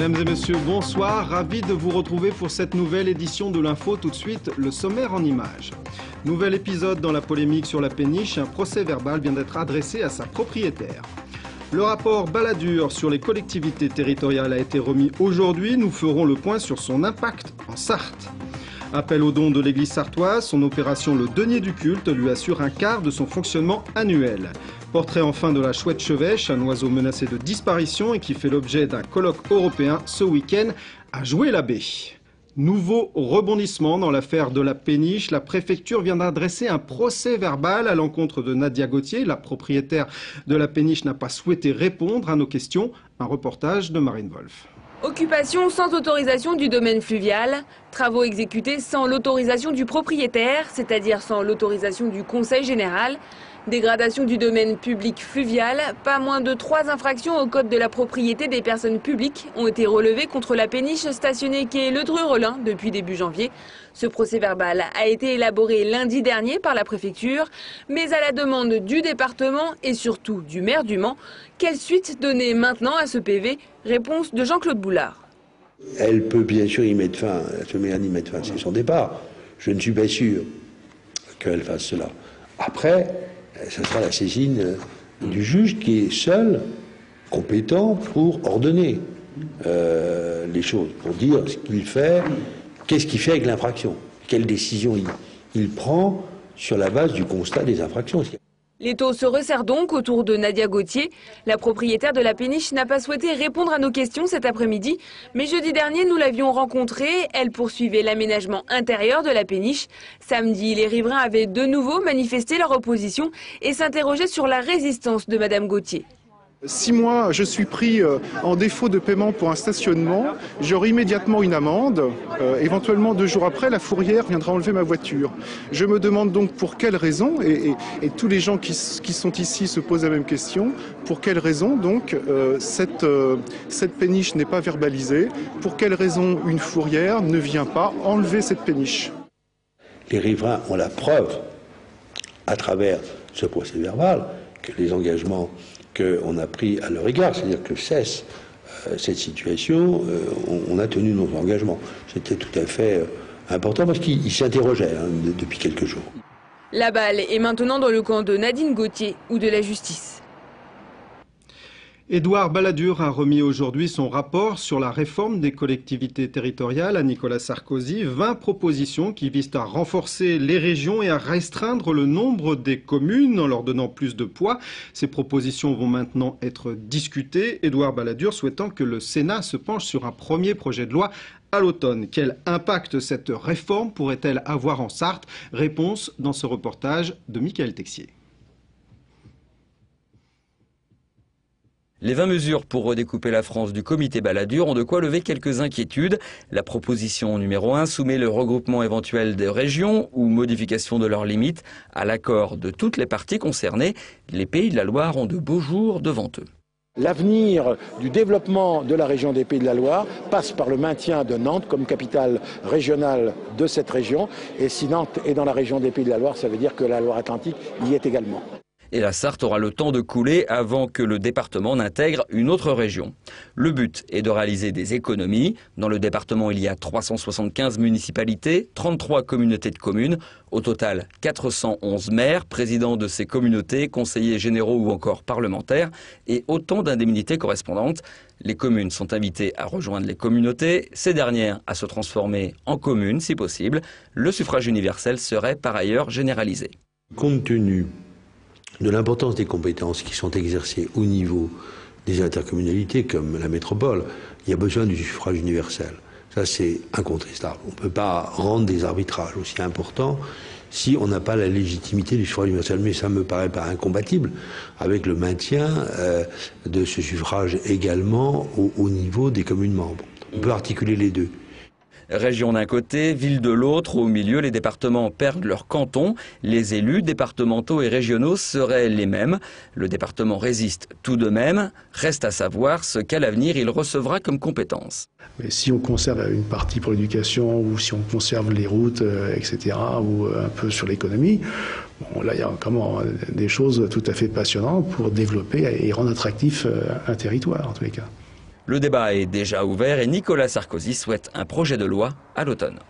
Mesdames et messieurs, bonsoir. Ravi de vous retrouver pour cette nouvelle édition de l'Info. Tout de suite, le sommaire en images. Nouvel épisode dans la polémique sur la péniche. Un procès verbal vient d'être adressé à sa propriétaire. Le rapport Balladur sur les collectivités territoriales a été remis aujourd'hui. Nous ferons le point sur son impact en Sarthe. Appel aux dons de l'église sartoise, son opération Le Denier du culte lui assure un quart de son fonctionnement annuel. Portrait enfin de la chouette chevêche, un oiseau menacé de disparition et qui fait l'objet d'un colloque européen ce week-end à Jouer-la-Baie. Nouveau rebondissement dans l'affaire de la péniche. La préfecture vient d'adresser un procès verbal à l'encontre de Nadia Gauthier. La propriétaire de la péniche n'a pas souhaité répondre à nos questions. Un reportage de Marine Wolf. Occupation sans autorisation du domaine fluvial, travaux exécutés sans l'autorisation du propriétaire, c'est-à-dire sans l'autorisation du Conseil général, dégradation du domaine public fluvial, pas moins de 3 infractions au code de la propriété des personnes publiques ont été relevées contre la péniche stationnée quai Le Dru-Rollin depuis début janvier. Ce procès verbal a été élaboré lundi dernier par la préfecture, mais à la demande du département et surtout du maire du Mans. Quelle suite donner maintenant à ce PV? Réponse de Jean-Claude Boulard. Elle peut bien sûr y mettre fin, ce maire y mettre fin, c'est son départ. Je ne suis pas sûr qu'elle fasse cela. Après, ce sera la saisine du juge qui est seul compétent pour ordonner les choses, pour dire ce qu'il fait, qu'est-ce qu'il fait avec l'infraction, quelle décision il prend sur la base du constat des infractions. L'étau se resserre donc autour de Nadia Gauthier. La propriétaire de la péniche n'a pas souhaité répondre à nos questions cet après-midi, mais jeudi dernier nous l'avions rencontrée. Elle poursuivait l'aménagement intérieur de la péniche. Samedi, les riverains avaient de nouveau manifesté leur opposition et s'interrogeaient sur la résistance de Madame Gauthier. 6 mois, je suis pris en défaut de paiement pour un stationnement. J'aurai immédiatement une amende. Éventuellement, 2 jours après, la fourrière viendra enlever ma voiture. Je me demande donc pour quelle raison, et tous les gens qui sont ici se posent la même question, pour quelle raison donc cette péniche n'est pas verbalisée, pour quelle raison une fourrière ne vient pas enlever cette péniche. Les riverains ont la preuve, à travers ce procès verbal, que les engagements qu'on a pris à leur égard, c'est-à-dire que cesse cette situation, on a tenu nos engagements. C'était tout à fait important parce qu'ils s'interrogeaient depuis quelques jours. La balle est maintenant dans le camp de Nadine Gauthier ou de la justice. Édouard Balladur a remis aujourd'hui son rapport sur la réforme des collectivités territoriales à Nicolas Sarkozy. 20 propositions qui visent à renforcer les régions et à restreindre le nombre des communes en leur donnant plus de poids. Ces propositions vont maintenant être discutées. Édouard Balladur souhaitant que le Sénat se penche sur un premier projet de loi à l'automne. Quel impact cette réforme pourrait-elle avoir en Sarthe? Réponse dans ce reportage de Michael Texier. Les 20 mesures pour redécouper la France du comité Balladur ont de quoi lever quelques inquiétudes. La proposition numéro 1 soumet le regroupement éventuel des régions ou modification de leurs limites à l'accord de toutes les parties concernées. Les Pays de la Loire ont de beaux jours devant eux. L'avenir du développement de la région des Pays de la Loire passe par le maintien de Nantes comme capitale régionale de cette région. Et si Nantes est dans la région des Pays de la Loire, ça veut dire que la Loire-Atlantique y est également. Et la Sarthe aura le temps de couler avant que le département n'intègre une autre région. Le but est de réaliser des économies. Dans le département, il y a 375 municipalités, 33 communautés de communes. Au total, 411 maires, présidents de ces communautés, conseillers généraux ou encore parlementaires, et autant d'indemnités correspondantes. Les communes sont invitées à rejoindre les communautés, ces dernières à se transformer en communes si possible. Le suffrage universel serait par ailleurs généralisé. Compte tenu de l'importance des compétences qui sont exercées au niveau des intercommunalités comme la métropole, il y a besoin du suffrage universel. Ça, c'est incontestable. On ne peut pas rendre des arbitrages aussi importants si on n'a pas la légitimité du suffrage universel. Mais ça ne me paraît pas incompatible avec le maintien de ce suffrage également au niveau des communes membres. On peut articuler les deux. Région d'un côté, ville de l'autre, au milieu, les départements perdent leur canton. Les élus départementaux et régionaux seraient les mêmes. Le département résiste tout de même. Reste à savoir ce qu'à l'avenir il recevra comme compétence. Mais si on conserve une partie pour l'éducation ou si on conserve les routes, etc., ou un peu sur l'économie, bon, là il y a vraiment des choses tout à fait passionnantes pour développer et rendre attractif un territoire en tous les cas. Le débat est déjà ouvert et Nicolas Sarkozy souhaite un projet de loi à l'automne.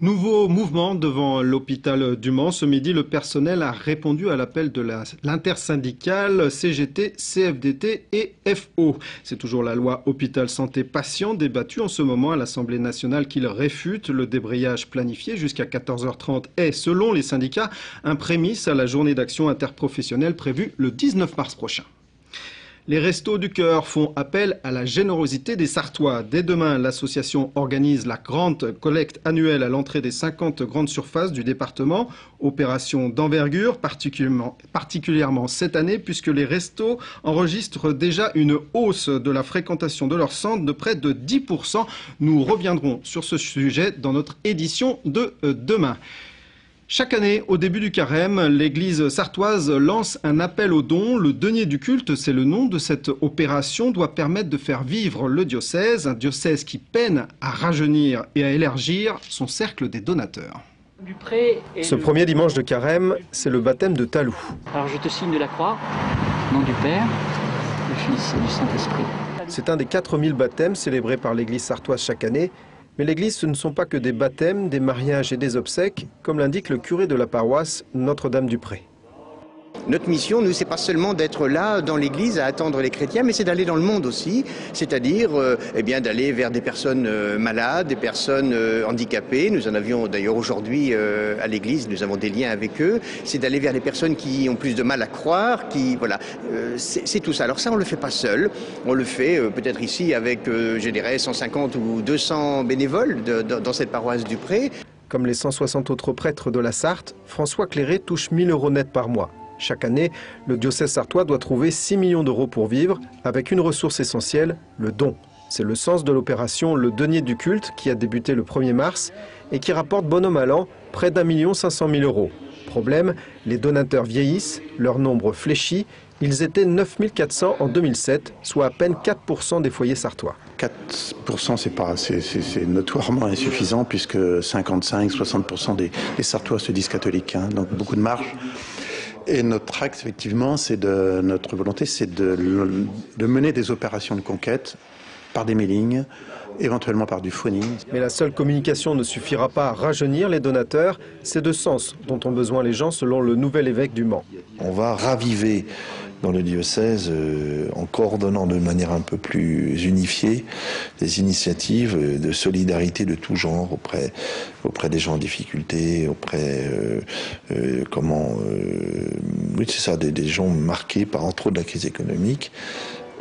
Nouveau mouvement devant l'hôpital du Mans. Ce midi, le personnel a répondu à l'appel de l'intersyndicale CGT, CFDT et FO. C'est toujours la loi Hôpital Santé Patient débattue en ce moment à l'Assemblée nationale qu'il réfute. Le débrayage planifié jusqu'à 14h30 est, selon les syndicats, un prémisse à la journée d'action interprofessionnelle prévue le 19 mars prochain. Les Restos du Cœur font appel à la générosité des Sartois. Dès demain, l'association organise la grande collecte annuelle à l'entrée des 50 grandes surfaces du département. Opération d'envergure, particulièrement cette année, puisque les restos enregistrent déjà une hausse de la fréquentation de leur centre de près de 10%. Nous reviendrons sur ce sujet dans notre édition de demain. Chaque année, au début du carême, l'église sartoise lance un appel aux dons. Le denier du culte, c'est le nom de cette opération, doit permettre de faire vivre le diocèse, un diocèse qui peine à rajeunir et à élargir son cercle des donateurs. Ce premier dimanche de carême, c'est le baptême de Talou. Alors je te signe de la croix, au nom du Père, du Fils et du Saint-Esprit. C'est un des 4000 baptêmes célébrés par l'église sartoise chaque année. Mais l'église, ce ne sont pas que des baptêmes, des mariages et des obsèques, comme l'indique le curé de la paroisse Notre-Dame-du-Pré. Notre mission, nous, c'est pas seulement d'être là dans l'église à attendre les chrétiens, mais c'est d'aller dans le monde aussi, c'est-à-dire d'aller vers des personnes malades, des personnes handicapées. Nous en avions d'ailleurs aujourd'hui à l'église, nous avons des liens avec eux. C'est d'aller vers les personnes qui ont plus de mal à croire, c'est tout ça. Alors ça, on le fait pas seul, on le fait peut-être ici avec, je dirais, 150 ou 200 bénévoles dans cette paroisse du Pré. Comme les 160 autres prêtres de la Sarthe, François Cléré touche 1 000 € net par mois. Chaque année, le diocèse sartois doit trouver 6 millions d'euros pour vivre, avec une ressource essentielle, le don. C'est le sens de l'opération Le Denier du Culte, qui a débuté le 1er mars et qui rapporte bon an mal an près d'1 500 000 €. Problème, les donateurs vieillissent, leur nombre fléchit. Ils étaient 9 400 en 2007, soit à peine 4% des foyers sartois. 4%, c'est notoirement insuffisant puisque 55-60% des Sartois se disent catholiques, donc beaucoup de marge. Et notre axe, effectivement, notre volonté, c'est de mener des opérations de conquête par des mailings, éventuellement par du phoning. Mais la seule communication ne suffira pas à rajeunir les donateurs. C'est de sens dont ont besoin les gens, selon le nouvel évêque du Mans. On va raviver dans le diocèse, en coordonnant de manière un peu plus unifiée des initiatives de solidarité de tout genre auprès des gens en difficulté, des gens marqués par entre autres la crise économique.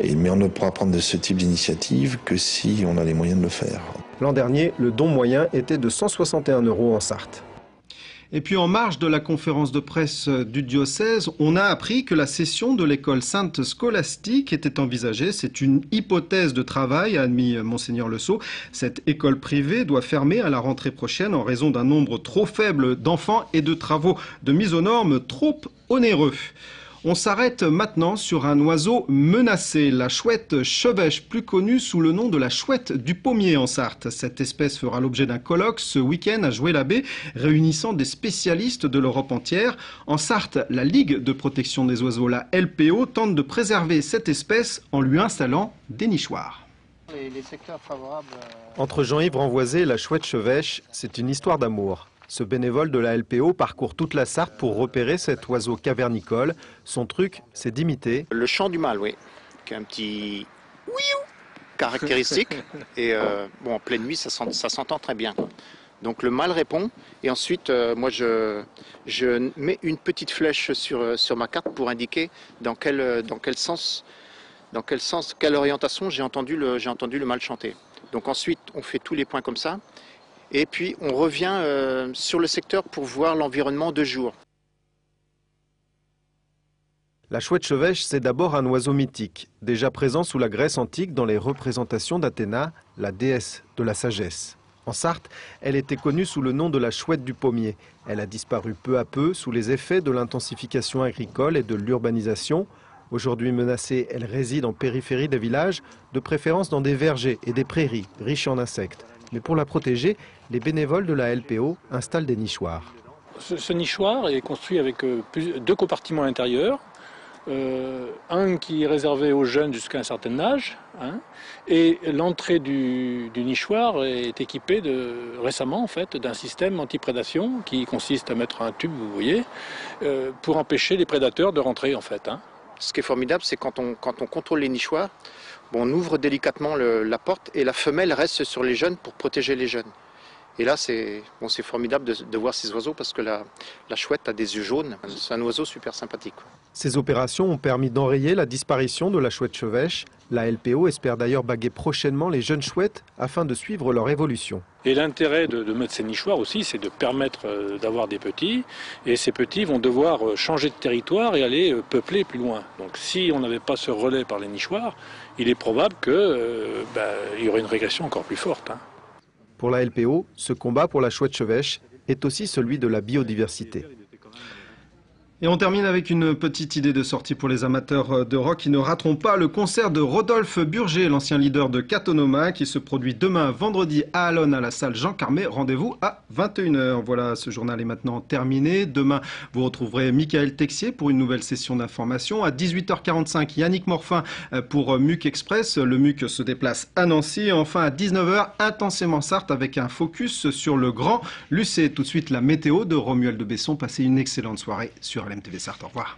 Mais on ne pourra prendre de ce type d'initiative que si on a les moyens de le faire. L'an dernier, le don moyen était de 161 € en Sarthe. Et puis en marge de la conférence de presse du diocèse, on a appris que la cession de l'école Sainte Scolastique était envisagée. C'est une hypothèse de travail, a admis Monseigneur Le Sceau. Cette école privée doit fermer à la rentrée prochaine en raison d'un nombre trop faible d'enfants et de travaux de mise aux normes trop onéreux. On s'arrête maintenant sur un oiseau menacé, la chouette chevêche, plus connue sous le nom de la chouette du pommier en Sarthe. Cette espèce fera l'objet d'un colloque ce week-end à Joué-l'Abbé, réunissant des spécialistes de l'Europe entière. En Sarthe, la Ligue de protection des oiseaux, la LPO, tente de préserver cette espèce en lui installant des nichoirs. Les secteurs favorables... Entre Jean-Yves Renvoisé et la chouette chevêche, c'est une histoire d'amour. Ce bénévole de la LPO parcourt toute la Sarthe pour repérer cet oiseau cavernicole. Son truc, c'est d'imiter... Le chant du mâle, oui. Qui est un petit... ouiou caractéristique. Et en pleine nuit, ça s'entend très bien. Donc le mâle répond. Et ensuite, moi, je mets une petite flèche sur ma carte pour indiquer dans quel sens, quelle orientation j'ai entendu le mâle chanter. Donc ensuite, on fait tous les points comme ça. Et puis on revient sur le secteur pour voir l'environnement de jour. La chouette chevêche, c'est d'abord un oiseau mythique, déjà présent sous la Grèce antique dans les représentations d'Athéna, la déesse de la sagesse. En Sarthe, elle était connue sous le nom de la chouette du pommier. Elle a disparu peu à peu sous les effets de l'intensification agricole et de l'urbanisation. Aujourd'hui menacée, elle réside en périphérie des villages, de préférence dans des vergers et des prairies riches en insectes. Mais pour la protéger, les bénévoles de la LPO installent des nichoirs. Ce nichoir est construit avec 2 compartiments intérieurs, un qui est réservé aux jeunes jusqu'à un certain âge, hein, et l'entrée du nichoir est équipée récemment en fait, d'un système anti-prédation qui consiste à mettre un tube, vous voyez, pour empêcher les prédateurs de rentrer en fait. Hein. Ce qui est formidable, c'est quand on contrôle les nichoirs, on ouvre délicatement la porte et la femelle reste sur les jeunes pour protéger les jeunes. Et là, c'est formidable de voir ces oiseaux parce que la chouette a des yeux jaunes. C'est un oiseau super sympathique. Ces opérations ont permis d'enrayer la disparition de la chouette chevêche. La LPO espère d'ailleurs baguer prochainement les jeunes chouettes afin de suivre leur évolution. Et l'intérêt de mettre ces nichoirs aussi, c'est de permettre d'avoir des petits. Et ces petits vont devoir changer de territoire et aller peupler plus loin. Donc si on n'avait pas ce relais par les nichoirs, il est probable qu'il y aurait une régression encore plus forte. Hein. Pour la LPO, ce combat pour la chouette chevêche est aussi celui de la biodiversité. Et on termine avec une petite idée de sortie pour les amateurs de rock qui ne rateront pas le concert de Rodolphe Burger, l'ancien leader de Katonoma, qui se produit demain vendredi à Allonne à la salle Jean Carmet. Rendez-vous à 21h. Voilà, ce journal est maintenant terminé. Demain, vous retrouverez Michael Texier pour une nouvelle session d'information. À 18h45, Yannick Morfin pour MUC Express. Le MUC se déplace à Nancy. Et enfin, à 19h, Intensément Sarthe avec un focus sur le Grand Lucé. Tout de suite, la météo de Romuald de Besson. Passez une excellente soirée sur LMTV Sarthe. Au revoir.